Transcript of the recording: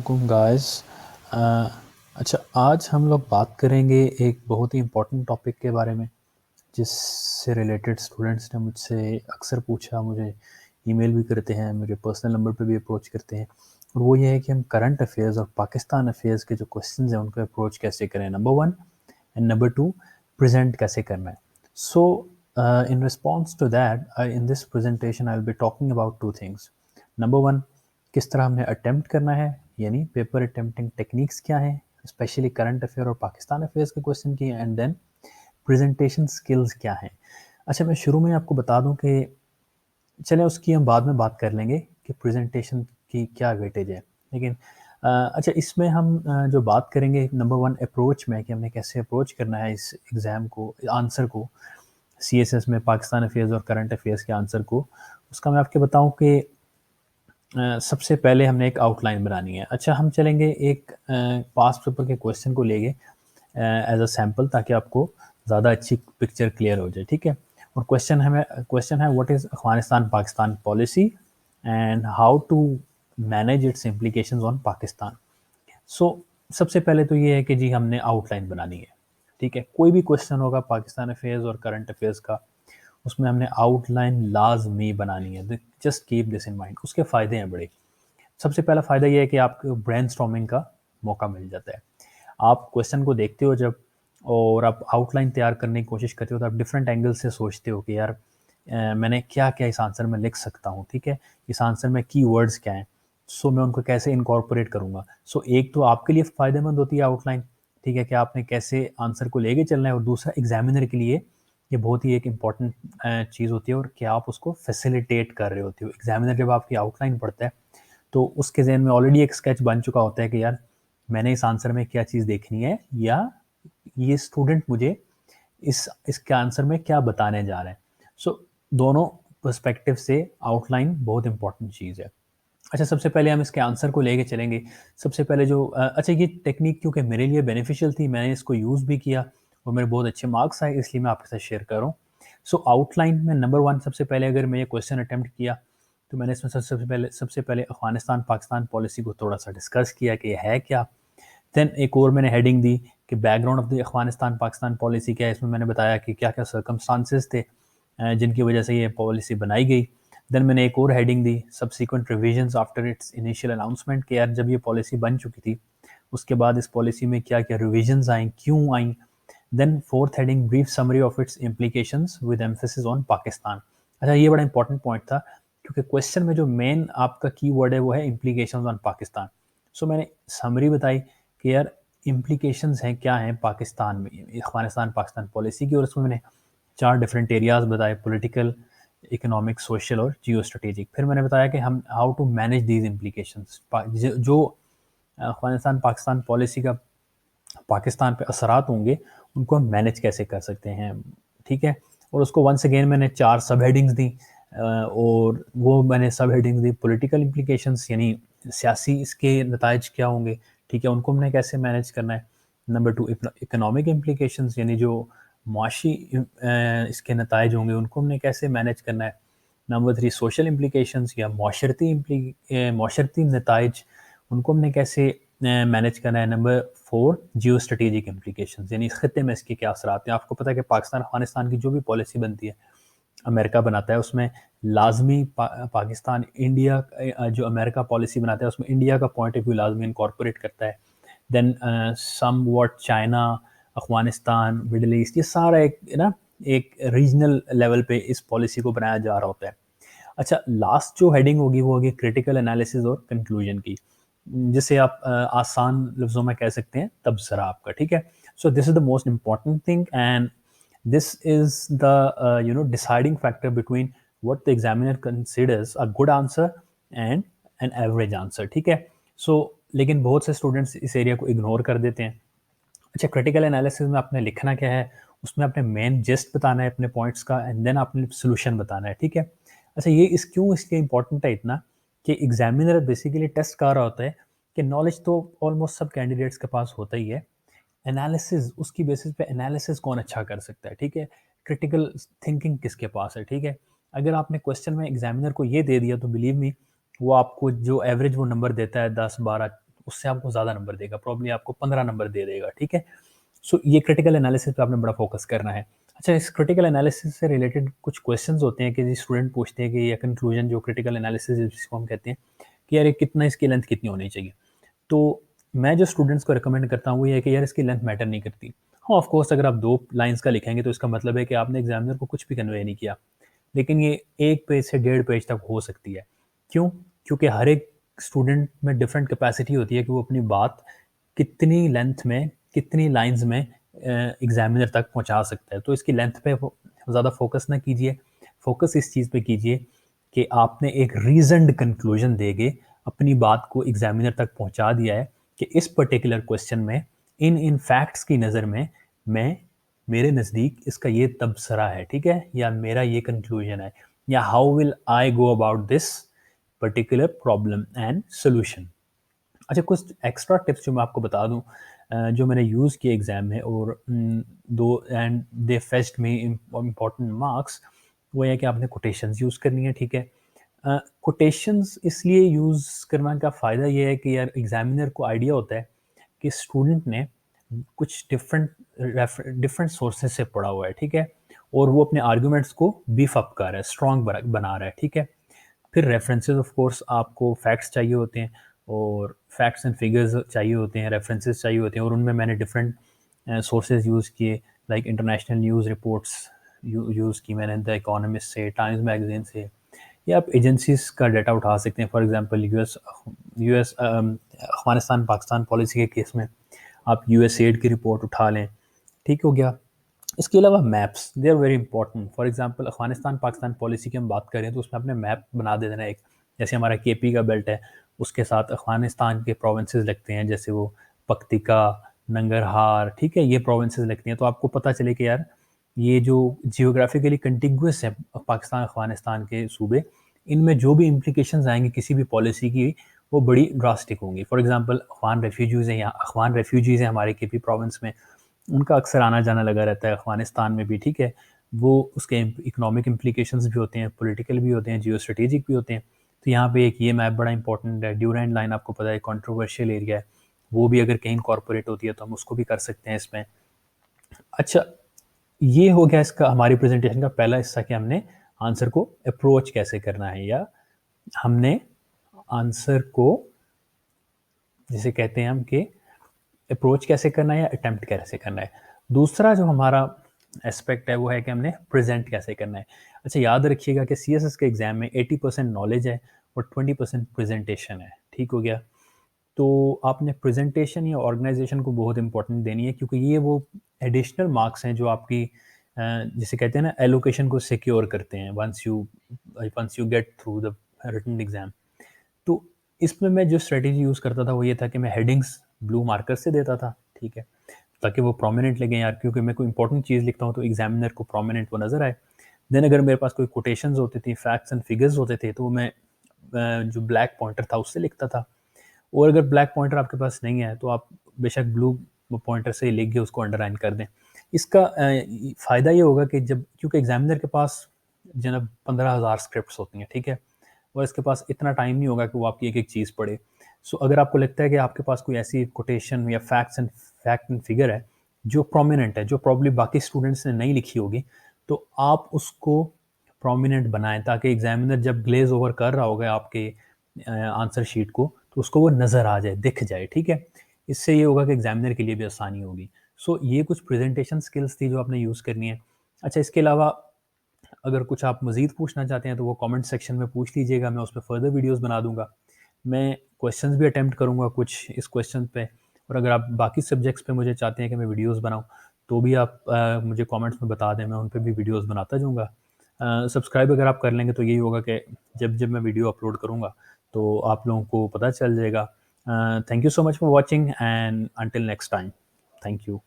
वालेकुम गाइस। अच्छा, आज हम लोग बात करेंगे एक बहुत ही इम्पोर्टेंट टॉपिक के बारे में, जिससे रिलेटेड स्टूडेंट्स ने मुझसे अक्सर पूछा, मुझे ईमेल भी करते हैं, मुझे पर्सनल नंबर पे भी अप्रोच करते हैं। और वो ये है कि हम करंट अफेयर्स और पाकिस्तान अफेयर्स के जो क्वेश्चंस हैं उनको अप्रोच कैसे करें, number one, and number two, present कैसे करना है। So in response to that, in this presentation I will be talking about two things. Number one, किस तरह हमने अटेम्प्ट करना है, यानी पेपर अटेम्प्टिंग टेक्निक्स क्या हैं, स्पेशली करंट अफेयर और पाकिस्तान अफेयर्स के क्वेश्चन की, एंड देन प्रेजेंटेशन स्किल्स क्या हैं। अच्छा, मैं शुरू में आपको बता दूं कि चलें उसकी हम बाद में बात कर लेंगे कि प्रेजेंटेशन की क्या वेटेज है, लेकिन अच्छा, इसमें हम जो बात करेंगे नंबर वन अप्रोच में कि हमने कैसे अप्रोच करना है इस एग्ज़ाम को, आंसर को, सीएसएस में पाकिस्तान अफेयर्स और करंट अफेयर्स के आंसर को, उसका मैं आपको बताऊं कि सबसे पहले हमने एक आउटलाइन बनानी है। अच्छा, हम चलेंगे एक पास्ट पेपर के क्वेश्चन को लेके एज अ सैम्पल, ताकि आपको ज़्यादा अच्छी पिक्चर क्लियर हो जाए, ठीक है। और क्वेश्चन है what is Afghanistan Pakistan policy and how to manage its implications on Pakistan. So सबसे पहले तो ये है कि जी हमने आउटलाइन बनानी है, ठीक है। कोई भी क्वेश्चन होगा पाकिस्तान अफेयर्स और करंट अफेयर्स का, उसमें हमने आउटलाइन लाजमी बनानी है। Just keep this in mind. उसके फ़ायदे हैं बड़े। सबसे पहला फ़ायदा ये है कि आपको ब्रेनस्टॉर्मिंग का मौका मिल जाता है। आप क्वेश्चन को देखते हो जब, और आप आउटलाइन तैयार करने की कोशिश करते हो, तो आप डिफरेंट एंगल से सोचते हो कि यार मैंने क्या-क्या इस आंसर में लिख सकता हूँ, ठीक है? इस आंसर में कीवर्ड्स क्या हैं? सो मैं उनको कैसे इनकॉर्पोरेट करूँगा? सो एक तो आपके लिए फ़ायदेमंद होती है आउटलाइन, ठीक है, कि आपने कैसे आंसर को लेके चलना है, और दूसरा एग्ज़ामिनर के लिए ये बहुत ही एक इम्पॉर्टेंट चीज़ होती है, और कि आप उसको फैसिलिटेट कर रहे होते हो। एग्ज़ामिनर जब आपकी आउटलाइन पढ़ता है, तो उसके ज़हन में ऑलरेडी एक स्केच बन चुका होता है कि यार मैंने इस आंसर में क्या चीज़ देखनी है, या ये स्टूडेंट मुझे इसके आंसर में क्या बताने जा रहे हैं। सो दोनों पर्सपेक्टिव से आउटलाइन बहुत इंपॉर्टेंट चीज़ है। अच्छा, सबसे पहले हम इसके आंसर को लेके चलेंगे। सबसे पहले जो अच्छा, ये टेक्निक क्योंकि मेरे लिए बेनिफिशियल थी, मैंने इसको यूज़ भी किया और मेरे बहुत अच्छे मार्क्स आए, इसलिए मैं आपके साथ शेयर कर रहा हूँ। सो आउटलाइन में नंबर वन, सबसे पहले अगर मैं ये क्वेश्चन अटेम्प्ट किया, तो मैंने इसमें सबसे पहले अफ़गानिस्तान पाकिस्तान पॉलिसी को थोड़ा-सा डिस्कस किया कि ये है क्या? देन एक और मैंने हेडिंग दी कि background of the Afghanistan Pakistan policy क्या है। इसमें मैंने बताया कि क्या-क्या सर्कमस्टांसेस थे जिनकी वजह से ये पॉलिसी बनाई गई। देन मैंने एक और हेडिंग दी, subsequent revisions after its initial announcement, कि यार जब ये पॉलिसी बन चुकी थी, उसके बाद इस पॉलिसी में क्या-क्या रिविजन्स आई, क्यों आई। Then fourth heading, brief summary of its implications with emphasis on Pakistan. अच्छा, ये बड़ा इंपॉर्टेंट पॉइंट था, क्योंकि क्वेश्चन में जो मेन आपका कीवर्ड है वो है इम्प्लीकेशंस ऑन पाकिस्तान। सो मैंने समरी बताई कि यार इम्प्लीकेशंस हैं क्या हैं पाकिस्तान में, अफगानिस्तान पाकिस्तान पॉलिसी की, और उसमें मैंने 4 डिफरेंट एरियाज़ बताए, पॉलिटिकल, इकोनॉमिक, सोशल और जियो स्ट्रेटेजिक। फिर मैंने बताया कि हम how to manage these implications, जो अफगानिस्तान पाकिस्तान पॉलिसी का पाकिस्तान पे असरात होंगे, उनको हम मैनेज कैसे कर सकते हैं, ठीक है। और उसको वंस अगेन मैंने 4 सब हेडिंग्स दी, और वो मैंने सब हेडिंग्स दी, पॉलिटिकल इम्प्लीकेशंस यानी सियासी इसके नताइज क्या होंगे, ठीक है, उनको हमने कैसे मैनेज करना है। नंबर 2, इकोनॉमिक इम्प्लीकेशंस यानी जो मुआशी इसके नताइज होंगे, उनको हमने कैसे मैनेज करना है। नंबर 3, सोशल इम्प्लीकेशंस या माशरती नताइज, उनको हमने कैसे मैनेज करना है। नंबर 4, जियो स्ट्रेटेजिक इम्प्लीकेशंस यानी इस खत्ते में इसके क्या असरात हैं। आपको पता है कि पाकिस्तान अफगानिस्तान की जो भी पॉलिसी बनती है, अमेरिका बनाता है, उसमें लाजमी पाकिस्तान इंडिया जो अमेरिका पॉलिसी बनाता है उसमें इंडिया का पॉइंट ऑफ व्यू लाजमी इनकॉर्पोरेट करता है। Then somewhat China, Afghanistan, Middle East, ये सारा एक ना एक रीजनल लेवल पे इस पॉलिसी को बनाया जा रहा होता है। अच्छा, लास्ट जो हेडिंग होगी वो होगी क्रिटिकल एनालिसिस और कंक्लूजन की, जिसे आप आसान लफ्ज़ों में कह सकते हैं तबसरा आपका, ठीक है। So this is the most important thing, and this is the deciding factor between what the examiner considers a good answer and an average answer, ठीक है। सो लेकिन बहुत से स्टूडेंट्स इस एरिया को इग्नोर कर देते हैं। अच्छा, क्रिटिकल एनालिसिस में आपने लिखना क्या है, उसमें आपने मेन जेस्ट बताना है अपने पॉइंट्स का, एंड देन आपने सोल्यूशन बताना है, ठीक है। अच्छा, ये क्यों इसके इम्पोर्टेंट है इतना, कि एग्जामिनर बेसिकली टेस्ट कर रहा होता है कि नॉलेज तो ऑलमोस्ट सब कैंडिडेट्स के पास होता ही है, एनालिसिस उसकी बेसिस पे एनालिसिस कौन अच्छा कर सकता है, ठीक है। क्रिटिकल थिंकिंग किसके पास है, ठीक है। अगर आपने क्वेश्चन में एग्जामिनर को ये दे दिया, तो बिलीव मी, वो आपको जो एवरेज वो नंबर देता है 10 12, उससे आपको ज़्यादा नंबर देगा, प्रॉब्ली आपको 15 नंबर दे देगा, ठीक है? सो ये क्रिटिकल एनालिसिस पे आपने बड़ा फोकस करना है। अच्छा, इस क्रिटिकल एनालिसिस से रिलेटेड कुछ क्वेश्चंस होते हैं कि स्टूडेंट पूछते हैं कि या कंक्लूजन जो क्रिटिकल एनालिसिस जिसको हम कहते हैं कि यार ये कितना, इसकी लेंथ कितनी होनी चाहिए। तो मैं जो स्टूडेंट्स को रिकमेंड करता हूँ वो ये है कि यार इसकी लेंथ मैटर नहीं करती। हाँ, ऑफ कोर्स अगर आप 2 लाइन्स का लिखेंगे तो इसका मतलब है कि आपने एग्ज़ामिनर को कुछ भी कन्वे नहीं किया। लेकिन ये 1 पेज से डेढ़ पेज तक हो सकती है। क्यों? क्योंकि हर एक स्टूडेंट में डिफरेंट कैपेसिटी होती है कि वो अपनी बात कितनी लेंथ में, कितनी लाइन्स में एग्ज़ामिनर तक पहुँचा सकता है। तो इसकी लेंथ पे ज़्यादा फोकस ना कीजिए। फोकस इस चीज़ पे कीजिए कि आपने एक रीज़न्ड कंक्लूजन देके अपनी बात को एग्ज़ामिनर तक पहुँचा दिया है कि इस पर्टिकुलर क्वेश्चन में इन फैक्ट्स की नज़र में मैं मेरे नज़दीक इसका ये तबसरा है, ठीक है? या मेरा ये कंक्लूजन है, या how will I go about this particular problem and solution. अच्छा, कुछ एक्स्ट्रा टिप्स जो मैं आपको बता दूँ जो मैंने यूज़ किए एग्ज़ाम में और दो and they fetched me important marks, वो ये है कि आपने कोटेशंस यूज़ करनी है, ठीक है? कोटेशंस इसलिए यूज़ करना का फ़ायदा ये है कि यार एग्ज़ामिनर को आइडिया होता है कि स्टूडेंट ने कुछ डिफरेंट सोर्सेज से पढ़ा हुआ है, ठीक है? और वो अपने आर्गुमेंट्स को बीफ अप कर रहा है, स्ट्रॉन्ग बना रहा है, ठीक है? फिर रेफरेंसेस ऑफ कोर्स आपको फैक्ट्स चाहिए होते हैं और फैक्ट्स एंड फिगर्स चाहिए होते हैं, रेफरेंसेस चाहिए होते हैं और उनमें मैंने डिफरेंट सोर्सेज यूज़ किए, like international news reports use की मैंने, द इकोनॉमिस्ट से, टाइम्स मैगज़ीन से, या आप एजेंसीज़ का डाटा उठा सकते हैं। For example US Afghanistan Pakistan policy के केस में आप यूएसएड की रिपोर्ट उठा लें, ठीक हो गया। इसके अलावा maps, they are very important. For example Afghanistan Pakistan policy की हम बात करें तो उसमें आपने मैप बना दे देना एक, जैसे हमारा केपी का बेल्ट है, उसके साथ अफ़गानिस्तान के प्रोविंसेस लगते हैं, जैसे वो पक्तिका, नंगरहार, ठीक है? ये प्रोविंसेस लगती हैं, तो आपको पता चले कि यार ये जो जियोग्राफिकली कंटिगुअस है पाकिस्तान अफ़गानिस्तान के सूबे, इनमें जो भी इम्प्लीकेशंस आएँगी किसी भी पॉलिसी की, वो बड़ी ड्रास्टिक होंगी। फॉर एग्जांपल अफ़गान रेफ्यूजीज़ हैं हमारे केपी प्रोविंस में, उनका अक्सर आना-जाना लगा रहता है अफ़गानिस्तान में भी, ठीक है? वो उसके इकोनॉमिक इम्प्लीकेशंस भी होते हैं, पॉलिटिकल भी होते हैं, जियो स्ट्रैटेजिक भी होते हैं। तो यहाँ पे एक ये मैप बड़ा इंपॉर्टेंट है। ड्यूरेंट लाइन आपको पता है कंट्रोवर्शियल एरिया है, वो भी अगर कहीं इनकॉर्पोरेट होती है तो हम उसको भी कर सकते हैं इसमें। अच्छा, ये हो गया इसका हमारी प्रेज़ेंटेशन का पहला हिस्सा कि हमने आंसर को अप्रोच कैसे करना है, या हमने आंसर को जिसे कहते हैं हम कि अप्रोच कैसे करना है या अटेम्प्ट कैसे करना है। दूसरा जो हमारा एस्पेक्ट है वो है कि हमने प्रेज़ेंट कैसे करना है। अच्छा, याद रखिएगा कि सीएसएस के एग्ज़ाम में 80% नॉलेज है और 20% प्रेज़ेंटेशन है, ठीक हो गया? तो आपने प्रेज़ेंटेशन या ऑर्गेनाइज़ेशन को बहुत इम्पोर्टेंट देनी है, क्योंकि ये वो एडिशनल मार्क्स हैं जो आपकी जिसे कहते हैं ना एलोकेशन को सिक्योर करते हैं once you get through the written exam. तो इसमें मैं जो स्ट्रैटेजी यूज़ करता था वो ये था कि मैं हेडिंग्स ब्लू मार्कर से देता था, ठीक है? ताकि वो प्रोमिनेंट लगे यार, क्योंकि मैं कोई इंपॉर्टेंट चीज़ लिखता हूँ तो एग्ज़ामिनर को प्रोमिनेंट वो नज़र आए। देन अगर मेरे पास कोई कोटेशंस होती थी, फैक्ट्स एंड फिगर्स होते थे, तो मैं जो ब्लैक पॉइंटर था उससे लिखता था। और अगर ब्लैक पॉइंटर आपके पास नहीं है तो आप बेशक ब्लू पॉइंटर से ही लिख के उसको अंडरलाइन कर दें। इसका फ़ायदा ये होगा कि जब, क्योंकि एग्ज़ामिनर के पास जनाब 15,000 स्क्रिप्ट्स होती हैं, ठीक है? और इसके पास इतना टाइम नहीं होगा कि वो आपकी एक-एक चीज़ पढ़े। सो अगर आपको लगता है कि आपके पास कोई ऐसी कोटेशन या फैक्ट एंड फिगर है, जो प्रोमिनेंट है, जो प्रोबब्ली बाकी स्टूडेंट्स ने नहीं लिखी होगी, तो आप उसको प्रोमिनेंट बनाएँ ताकि एग्ज़ामिनर जब ग्लेज़ ओवर कर रहा होगा आपके आंसर शीट को, तो उसको वो नज़र आ जाए, दिख जाए, ठीक है? इससे ये होगा कि एग्ज़ामिनर के लिए भी आसानी होगी। सो ये कुछ प्रेज़ेंटेशन स्किल्स थी जो आपने यूज़ करनी है। अच्छा, इसके अलावा अगर कुछ आप मज़ीद पूछना चाहते हैं तो वो कमेंट सेक्शन में पूछ लीजिएगा, मैं उसपे फर्दर वीडियोज़ बना दूँगा। मैं क्वेश्चंस भी अटेम्प्ट करूँगा कुछ इस क्वेश्चन पे, और अगर आप बाकी सब्जेक्ट्स पे मुझे चाहते हैं कि मैं वीडियोज़ बनाऊँ, तो भी आप मुझे कमेंट्स में बता दें, मैं उन पे भी वीडियोज़ बनाता जाऊँगा। सब्सक्राइब अगर आप कर लेंगे तो यही होगा कि जब मैं वीडियो अपलोड करूँगा, तो आप लोगों को पता चल जाएगा। Thank you so much for watching and until next time. Thank you.